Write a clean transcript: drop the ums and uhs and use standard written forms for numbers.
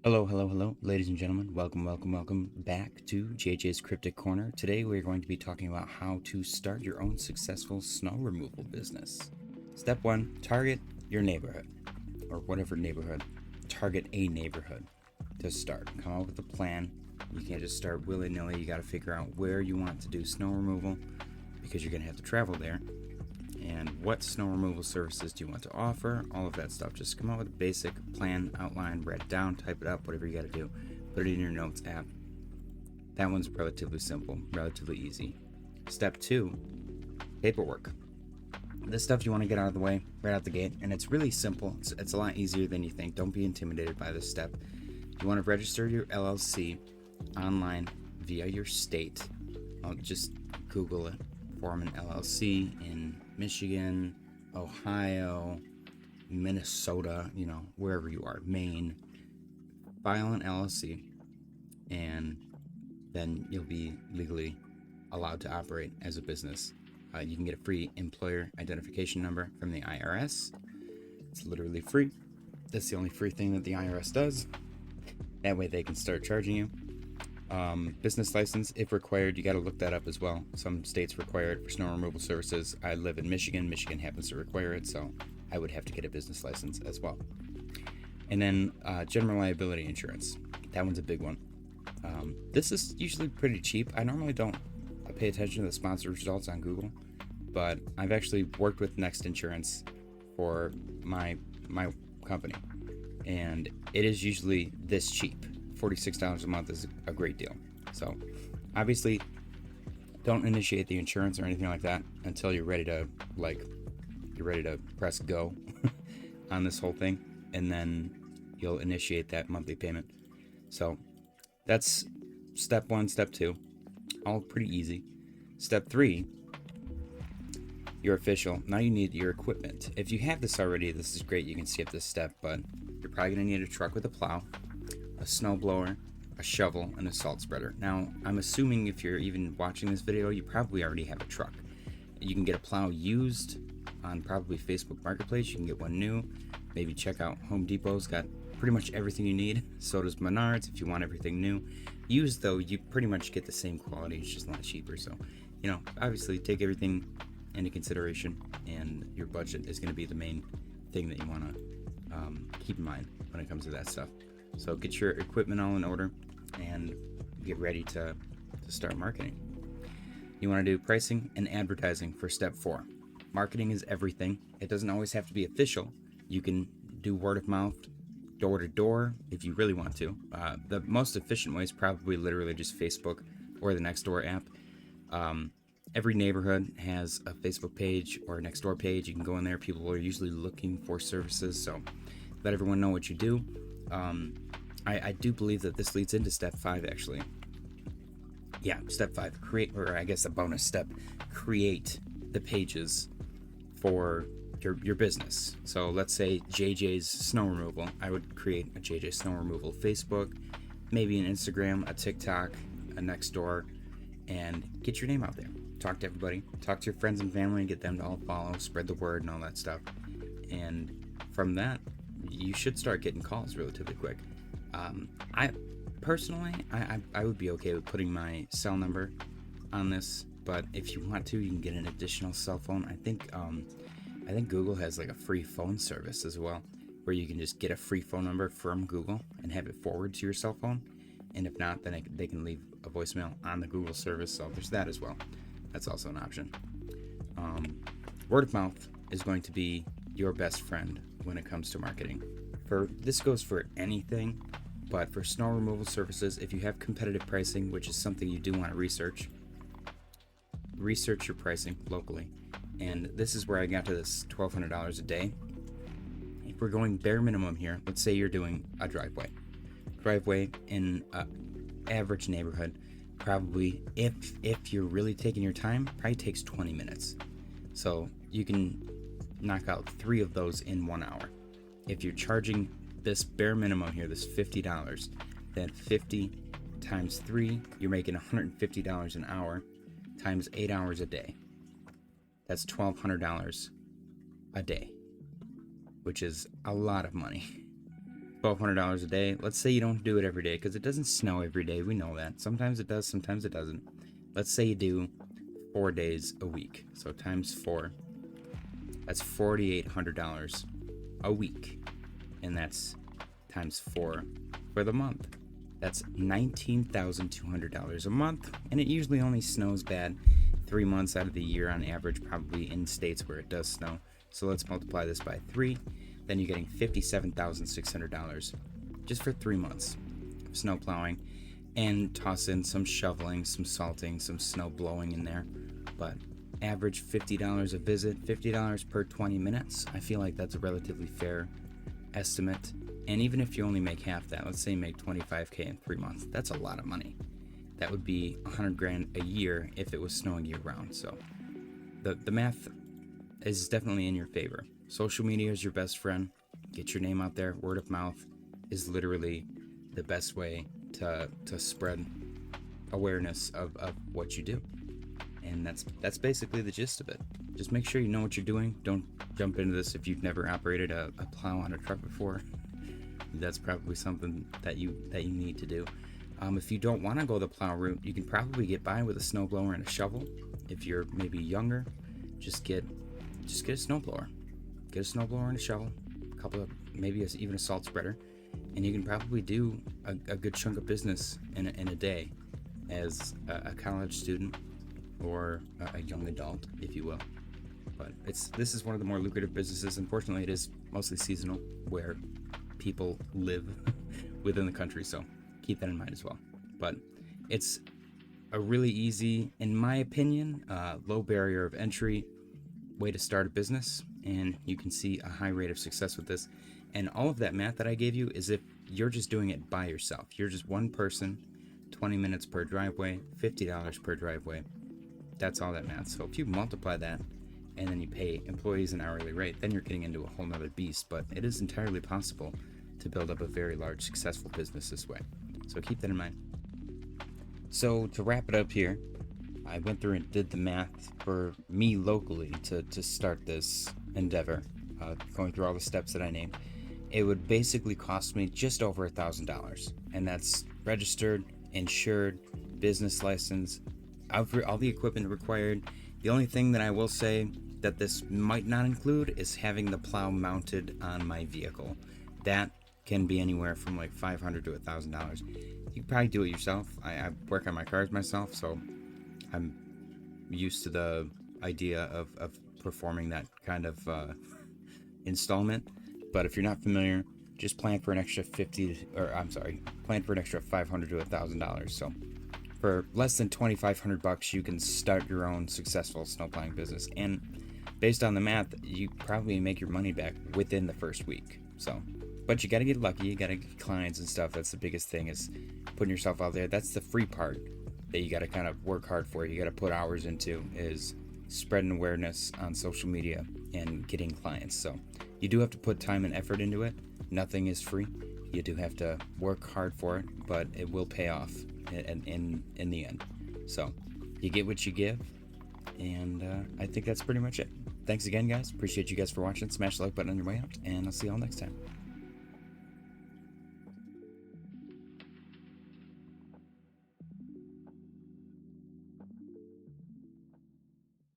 Hello, ladies and gentlemen. Welcome back to JJ's Cryptic Corner. Today we're going to be talking about how to start your own successful snow removal business. Step 1, target your neighborhood, or whatever neighborhood. Target a neighborhood to start. Come up with a plan. You can't just start willy-nilly. You got to figure out where you want to do snow removal because you're going to have to travel there. And what snow removal services do you want to offer, all of that stuff. Just come up with a basic plan, outline, write it down, type it up, whatever you got to do. Put it in your notes app. That one's relatively simple, relatively easy. Step 2, paperwork. This stuff you want to get out of the way right out the gate, and it's really simple. It's a lot easier than you think. Don't be intimidated by this step. You want to register your LLC online via your state. I'll just Google it. Form an LLC in Michigan, Ohio, Minnesota, wherever you are, Maine. File an LLC, and then you'll be legally allowed to operate as a business. You can get a free employer identification number from the IRS. It's literally free. That's the only free thing that the IRS does. That way they can start charging you. Business license, if required, you got to look that up as well. Some states require it for snow removal services. I live in Michigan. Michigan happens to require it, so I would have to get a business license as well. And then general liability insurance. That one's a big one. This is usually pretty cheap. I normally don't pay attention to the sponsor results on Google, but I've actually worked with Next Insurance for my company, and it is usually this cheap. $46 a month is a great deal. So obviously don't initiate the insurance or anything like that until you're ready to press go on this whole thing, and then you'll initiate that monthly payment. So that's step 1. Step 2, all pretty easy. Step 3, you're official. Now you need your equipment. If you have this already, this is great. You can skip this step, but you're probably going to need a truck with a plow, a snow blower, a shovel, and a salt spreader. Now, I'm assuming if you're even watching this video, you probably already have a truck. You can get a plow used on probably Facebook Marketplace. You can get one new. Maybe check out Home Depot's got pretty much everything you need. So does Menards if you want everything new. Used, though, you pretty much get the same quality. It's just a lot cheaper. So, obviously take everything into consideration, and your budget is going to be the main thing that you want to keep in mind when it comes to that stuff. So get your equipment all in order and get ready to start marketing. You want to do pricing and advertising for step 4. Marketing is everything. It doesn't always have to be official. You can do word of mouth, door to door, if you really want to. The most efficient way is probably literally just Facebook or the Nextdoor app. Every neighborhood has a Facebook page or a Nextdoor page. You can go in there. People are usually looking for services, so let everyone know what you do. I do believe that this leads into step 5, actually. Yeah, step 5, create, or I guess a bonus step, create the pages for your business. So let's say JJ's Snow Removal. I would create a JJ Snow Removal Facebook, maybe an Instagram, a TikTok, a Nextdoor, and get your name out there. Talk to everybody. Talk to your friends and family and get them to all follow, spread the word and all that stuff. And from that, you should start getting calls relatively quick. I personally, I would be okay with putting my cell number on this, but if you want to, you can get an additional cell phone. I think Google has like a free phone service as well, where you can just get a free phone number from Google and have it forward to your cell phone. And if not, then they can leave a voicemail on the Google service. So there's that as well. That's also an option. Word of mouth is going to be your best friend when it comes to marketing. This goes for anything, but for snow removal services, if you have competitive pricing, which is something you do want to research your pricing locally. And this is where I got to this $1,200 a day. If we're going bare minimum here, let's say you're doing a driveway in an average neighborhood, probably if you're really taking your time, probably takes 20 minutes. So you can knock out 3 of those in 1 hour. If you're charging this bare minimum here, this $50, then 50 times 3, you're making $150 an hour times 8 hours a day. That's $1,200 a day, which is a lot of money. $1,200 a day. Let's say you don't do it every day, because it doesn't snow every day. We know that. Sometimes it does, sometimes it doesn't. Let's say you do 4 days a week. So times 4, that's $4,800 a week. And that's times 4 for the month. That's $19,200 a month. And it usually only snows bad 3 months out of the year on average, probably in states where it does snow. So let's multiply this by 3. Then you're getting $57,600 just for 3 months of snow plowing, and toss in some shoveling, some salting, some snow blowing in there. But average $50 a visit, $50 per 20 minutes. I feel like that's a relatively fair estimate. And even if you only make half that, let's say you make $25K in 3 months, that's a lot of money. That would be $100,000 a year if it was snowing year round. So the math is definitely in your favor. Social media is your best friend. Get your name out there. Word of mouth is literally the best way to spread awareness of what you do. And that's basically the gist of it. Just make sure you know what you're doing. Don't jump into this if you've never operated a plow on a truck before. That's probably something that you need to do. If you don't want to go the plow route, you can probably get by with a snowblower and a shovel. If you're maybe younger, just get a snowblower. Get a snowblower and a shovel, a couple of maybe even a salt spreader, and you can probably do a good chunk of business in a day as a college student or a young adult, if you will. But this is one of the more lucrative businesses. Unfortunately, it is mostly seasonal, where people live within the country, so keep that in mind as well. But it's a really easy, in my opinion, low barrier of entry way to start a business, and you can see a high rate of success with this. And all of that math that I gave you is if you're just doing it by yourself. You're just one person, 20 minutes per driveway, $50 per driveway. That's all that math. So if you multiply that and then you pay employees an hourly rate, then you're getting into a whole nother beast. But it is entirely possible to build up a very large, successful business this way. So keep that in mind. So to wrap it up here, I went through and did the math for me locally to start this endeavor, going through all the steps that I named. It would basically cost me just over $1,000, and that's registered, insured, business license, all the equipment required. The only thing that I will say that this might not include is having the plow mounted on my vehicle. That can be anywhere from like $500 to $1,000. You can probably do it yourself. I work on my cars myself, so I'm used to the idea of performing that kind of installment. But if you're not familiar, just plan for an extra plan for an extra $500 to $1,000. So for less than $2,500, you can start your own successful snowplowing business. And based on the math, you probably make your money back within the first week. So, but you got to get lucky. You got to get clients and stuff. That's the biggest thing, is putting yourself out there. That's the free part that you got to kind of work hard for. You got to put hours into, is spreading awareness on social media and getting clients. So you do have to put time and effort into it. Nothing is free. You do have to work hard for it, but it will pay off in the end. So you get what you give, and I think that's pretty much it. Thanks again, guys. Appreciate you guys for watching. Smash the like button on your way out, and I'll see y'all next time.